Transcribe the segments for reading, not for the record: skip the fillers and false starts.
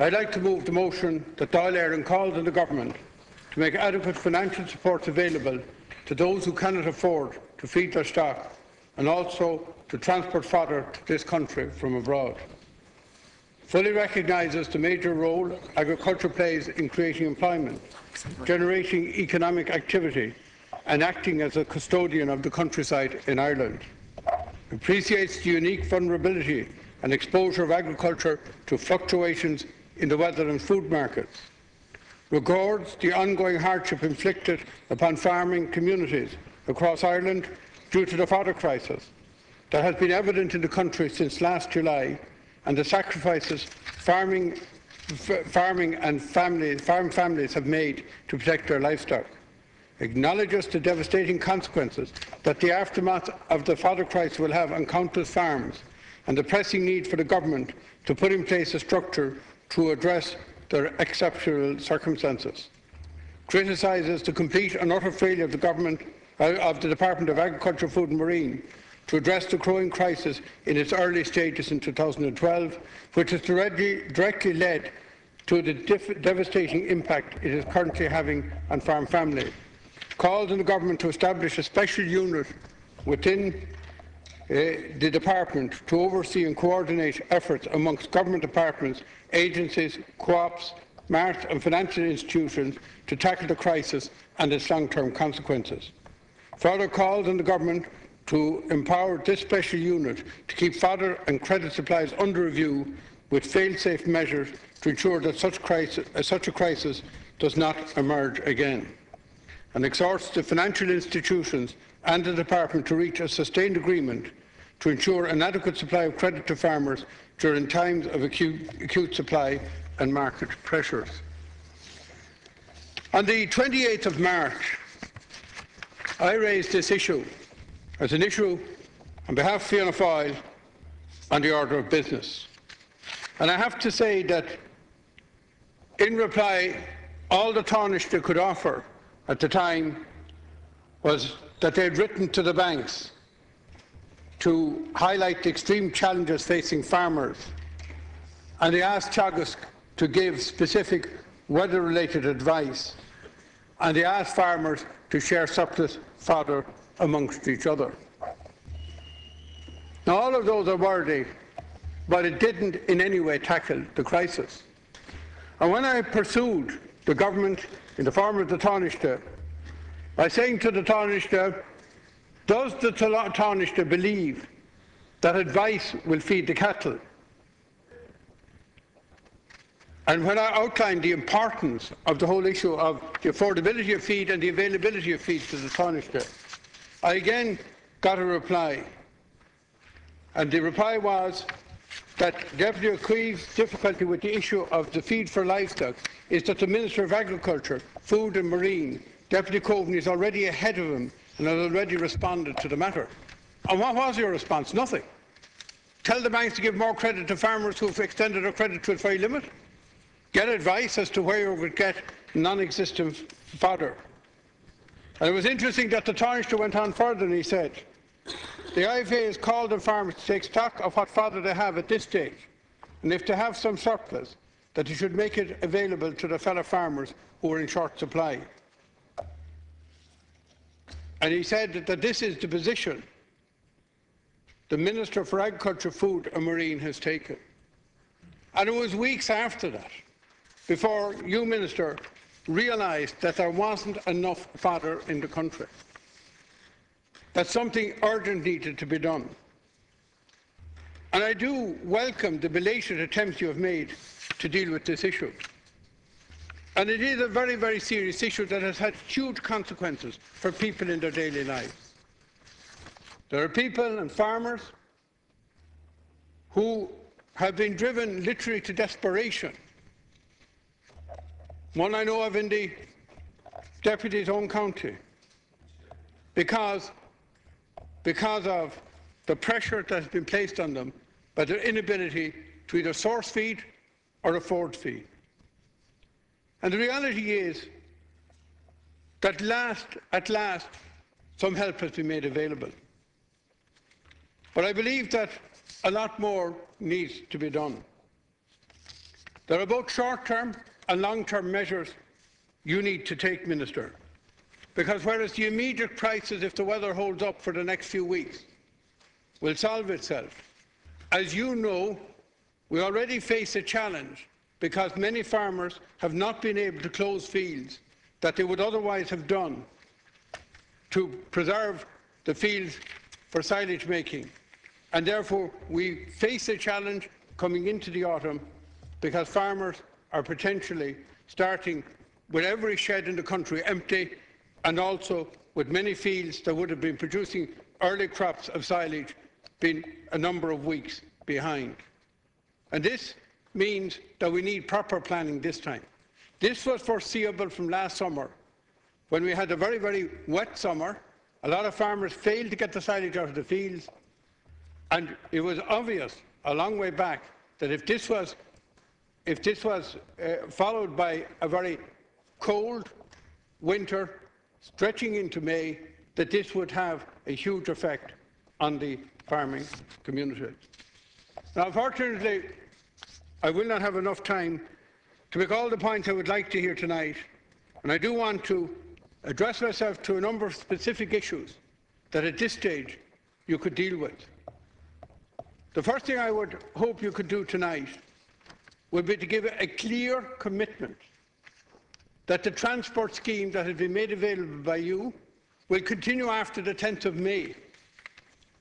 I'd like to move the motion that Dáil Éireann calls on the Government to make adequate financial support available to those who cannot afford to feed their stock and also to transport fodder to this country from abroad. Fully recognises the major role agriculture plays in creating employment, generating economic activity and acting as a custodian of the countryside in Ireland. Appreciates the unique vulnerability and exposure of agriculture to fluctuations in the weather and food markets. Regards the ongoing hardship inflicted upon farming communities across Ireland due to the fodder crisis that has been evident in the country since last July, and the sacrifices farm families have made to protect their livestock. Acknowledges the devastating consequences that the aftermath of the fodder crisis will have on countless farms, and the pressing need for the Government to put in place a structure to address their exceptional circumstances. Criticises the complete and utter failure of the Department of Agriculture, Food and Marine to address the growing crisis in its early stages in 2012, which has directly led to the devastating impact it is currently having on farm families. Calls on the Government to establish a special unit within the Department to oversee and coordinate efforts amongst government departments, agencies, co-ops, marts and financial institutions to tackle the crisis and its long-term consequences. Further calls on the Government to empower this special unit to keep fodder and credit supplies under review with fail-safe measures to ensure that such a crisis does not emerge again, and exhorts the financial institutions and the Department to reach a sustained agreement to ensure an adequate supply of credit to farmers during times of acute supply and market pressures. On the 28th of March, I raised this issue as an issue on behalf of Fianna Fáil on the order of business. And I have to say that in reply, all the Taoiseach could offer at the time was that they had written to the banks to highlight the extreme challenges facing farmers, and they asked Teagasc to give specific weather-related advice, and they asked farmers to share surplus fodder amongst each other. Now, all of those are worthy, but it didn't in any way tackle the crisis. And when I pursued the Government in the form of the Taoiseach by saying to the Taoiseach, does the Taoiseach believe that advice will feed the cattle? And when I outlined the importance of the whole issue of the affordability of feed and the availability of feed to the Taoiseach, I again got a reply. And the reply was that Deputy O'Keefe's difficulty with the issue of the feed for livestock is that the Minister of Agriculture, Food and Marine, Deputy Coveney, is already ahead of him and has already responded to the matter. And what was your response? Nothing. Tell the banks to give more credit to farmers who have extended their credit to its very limit. Get advice as to where you would get non-existent fodder. And it was interesting that the Taoiseach went on further and he said, the IFA has called on farmers to take stock of what fodder they have at this stage, and if they have some surplus, that they should make it available to their fellow farmers who are in short supply. And he said that this is the position the Minister for Agriculture, Food and Marine has taken. And it was weeks after that before you, Minister, realised that there wasn't enough fodder in the country, that something urgent needed to be done. And I do welcome the belated attempts you have made to deal with this issue. And it is a very, very serious issue that has had huge consequences for people in their daily lives. There are people and farmers who have been driven literally to desperation. One I know of in the Deputy's own county, because of the pressure that has been placed on them by their inability to either source feed or afford feed. And the reality is that at last some help has been made available. But I believe that a lot more needs to be done. There are both short-term and long-term measures you need to take, Minister, because whereas the immediate crisis, if the weather holds up for the next few weeks, will solve itself, as you know, we already face a challenge because many farmers have not been able to close fields that they would otherwise have done to preserve the fields for silage making. And therefore, we face a challenge coming into the autumn because farmers are potentially starting with every shed in the country empty, and also with many fields that would have been producing early crops of silage being a number of weeks behind. And this means that we need proper planning this time. This was foreseeable from last summer, when we had a very, very wet summer. A lot of farmers failed to get the silage out of the fields, and it was obvious a long way back that if this was followed by a very cold winter stretching into May, that this would have a huge effect on the farming community. Now, unfortunately, I will not have enough time to make all the points I would like to hear tonight, and I do want to address myself to a number of specific issues that at this stage you could deal with. The first thing I would hope you could do tonight would be to give a clear commitment that the transport scheme that has been made available by you will continue after the 10th of May,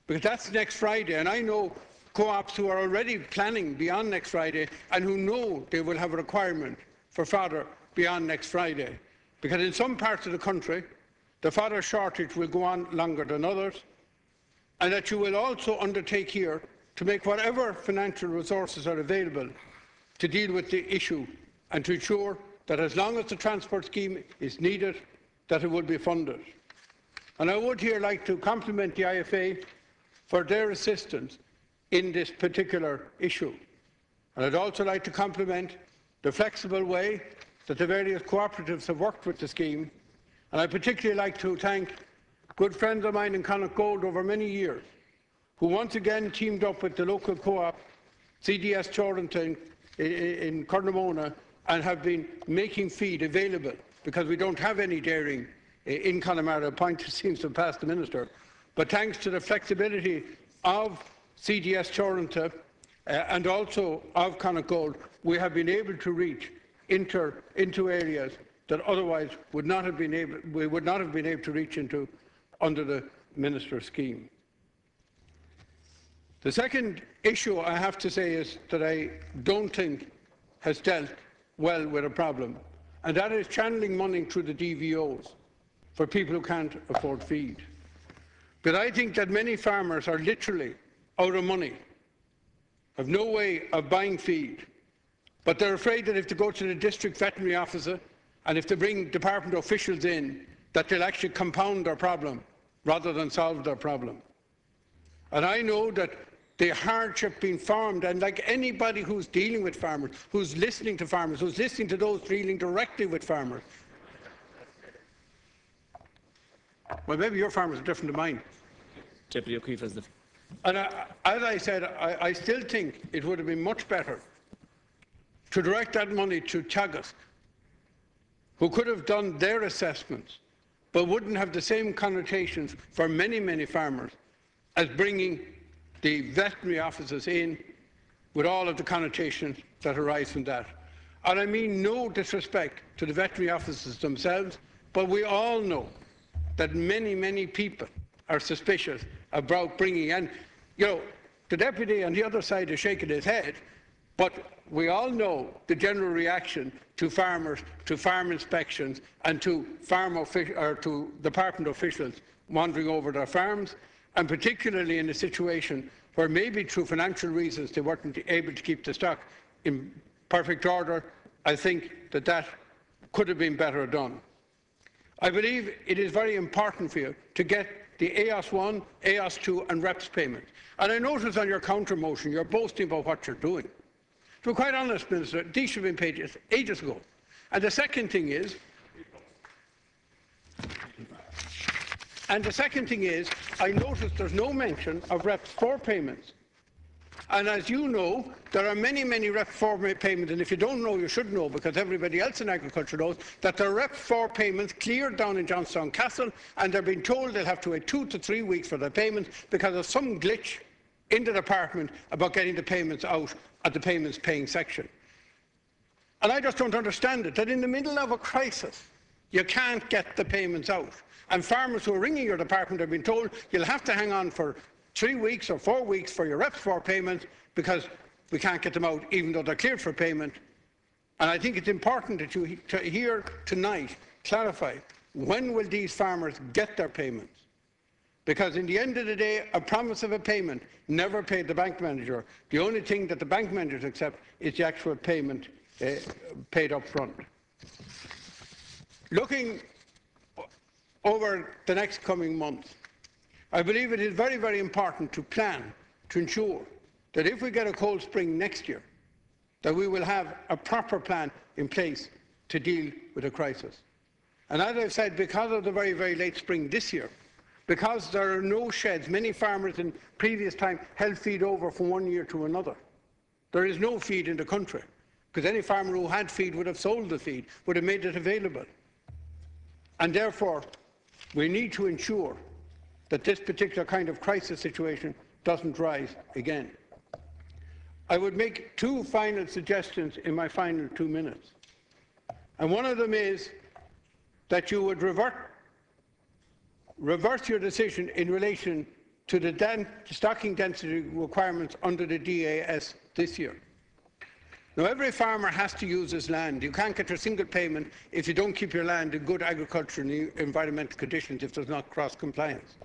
because that's next Friday, and I know co-ops who are already planning beyond next Friday and who know they will have a requirement for fodder beyond next Friday, because in some parts of the country the fodder shortage will go on longer than others, and that you will also undertake here to make whatever financial resources are available to deal with the issue and to ensure that as long as the transport scheme is needed, that it will be funded. And I would here like to compliment the IFA for their assistance in this particular issue. And I'd also like to compliment the flexible way that the various cooperatives have worked with the scheme. And I'd particularly like to thank good friends of mine in Connacht Gold over many years, who once again teamed up with the local co-op, CDS Torrington in Cornamona, and have been making feed available, because we don't have any dairying in Connemara, a point that seems to have passed the Minister. But thanks to the flexibility of CDS Torrington and also of Connacht Gold, we have been able to reach into areas that otherwise we would not have been able to reach into under the Minister's scheme. The second issue I have to say is that I don't think has dealt well with a problem, and that is channeling money through the DVOs for people who can't afford feed. But I think that many farmers are literally out of money, have no way of buying feed, but they're afraid that if they go to the district veterinary officer and if they bring department officials in, that they'll actually compound their problem rather than solve their problem. And I know that the hardship being formed, and like anybody who's dealing with farmers, who's listening to farmers, who's listening to those dealing directly with farmers. Well, maybe your farmers are different to mine. Deputy O'Keefe has the... And as I said, I still think it would have been much better to direct that money to Teagasc, who could have done their assessments, but wouldn't have the same connotations for many, many farmers as bringing the veterinary officers in with all of the connotations that arise from that. And I mean no disrespect to the veterinary officers themselves, but we all know that many, many people are suspicious about bringing in. You know, the deputy on the other side is shaking his head, but we all know the general reaction to farmers, to farm inspections, and to department officials wandering over their farms, and particularly in a situation where maybe through financial reasons they weren't able to keep the stock in perfect order. I think that could have been better done. I believe it is very important for you to get the AOS 1, AOS 2 and REPS payments. And I notice on your counter motion you're boasting about what you're doing. To be quite honest, Minister, these should have been paid ages ago. And the second thing is, I noticed there's no mention of REPS 4 payments. And as you know, there are many, many REP 4 payments, and if you don't know, you should know, because everybody else in agriculture knows, that there are REP 4 payments cleared down in Johnstown Castle, and they're being told they'll have to wait 2 to 3 weeks for their payments because of some glitch in the department about getting the payments out at the payments paying section. And I just don't understand it, that in the middle of a crisis, you can't get the payments out. And farmers who are ringing your department are being told you'll have to hang on for 3 weeks or 4 weeks for your REP 4 payments because we can't get them out even though they're cleared for payment. And I think it's important that you hear tonight clarify when will these farmers get their payments. Because in the end of the day, a promise of a payment never paid the bank manager. The only thing that the bank managers accept is the actual payment paid up front. Looking over the next coming months, I believe it is very, very important to plan to ensure that if we get a cold spring next year, that we will have a proper plan in place to deal with the crisis. And as I've said, because of the very, very late spring this year, because there are no sheds, many farmers in previous time held feed over from one year to another. There is no feed in the country, because any farmer who had feed would have sold the feed, would have made it available. And therefore, we need to ensure that this particular kind of crisis situation doesn't rise again. I would make 2 final suggestions in my final 2 minutes. And one of them is that you would reverse your decision in relation to the stocking density requirements under the DAS this year. Now, every farmer has to use his land. You can't get your single payment if you don't keep your land in good agricultural and environmental conditions if there's not cross-compliance.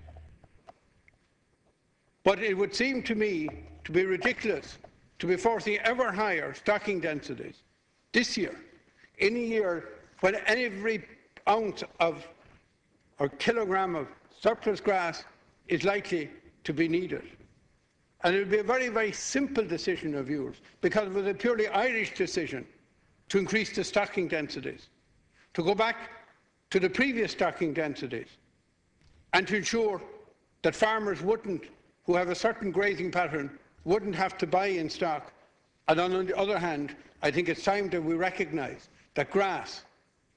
But it would seem to me to be ridiculous to be forcing ever higher stocking densities this year, in a year when every ounce of or kilogram of surplus grass is likely to be needed. And it would be a very, very simple decision of yours, because it was a purely Irish decision to increase the stocking densities, to go back to the previous stocking densities, and to ensure that farmers who have a certain grazing pattern wouldn't have to buy in stock. And on the other hand, I think it's time that we recognise that grass,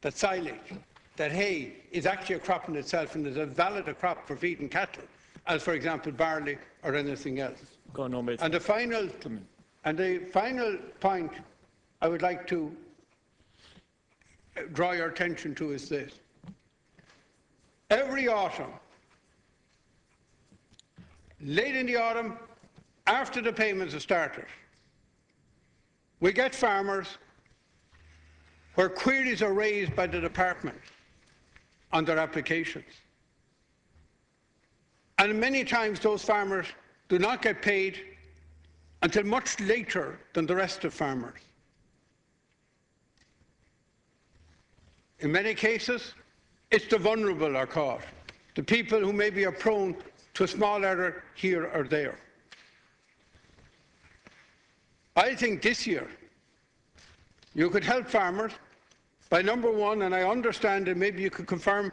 that silage, that hay is actually a crop in itself and is as valid a crop for feeding cattle as, for example, barley or anything else. And the final point I would like to draw your attention to is this. Every autumn, late in the autumn, after the payments have started, we get farmers where queries are raised by the department on their applications. And many times those farmers do not get paid until much later than the rest of farmers. In many cases, it's the vulnerable are caught, the people who maybe are prone to a small error here or there. I think this year you could help farmers by, number one, and I understand that maybe you could confirm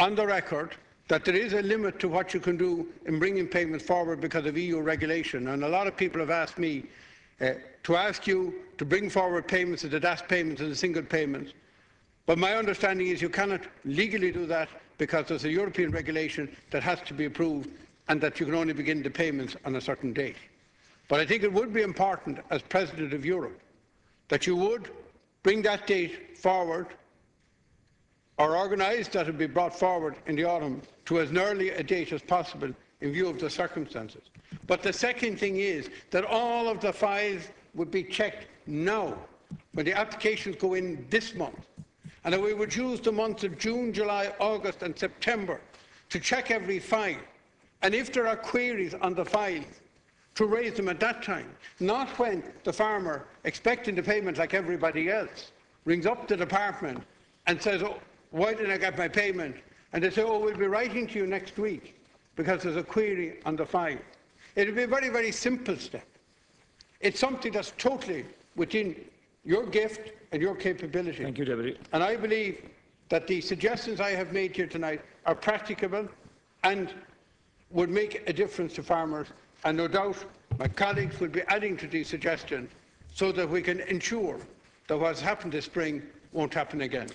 on the record that there is a limit to what you can do in bringing payments forward because of EU regulation. And a lot of people have asked me to ask you to bring forward payments of the DAS payments and the single payments. But my understanding is you cannot legally do that because there's a European regulation that has to be approved and that you can only begin the payments on a certain date. But I think it would be important, as President of Europe, that you would bring that date forward or organise that it be brought forward in the autumn to as early a date as possible in view of the circumstances. But the second thing is that all of the files would be checked now, when the applications go in this month, and that we would use the months of June, July, August and September to check every file. And if there are queries on the files, to raise them at that time, not when the farmer, expecting the payment like everybody else, rings up the department and says, oh, why didn't I get my payment? And they say, oh, we'll be writing to you next week because there's a query on the file. It would be a very, very simple step. It's something that's totally within your gift and your capability. Thank you, Deputy. And I believe that the suggestions I have made here tonight are practicable and would make a difference to farmers. And no doubt My colleagues will be adding to these suggestions so that we can ensure that what has happened this spring won't happen again.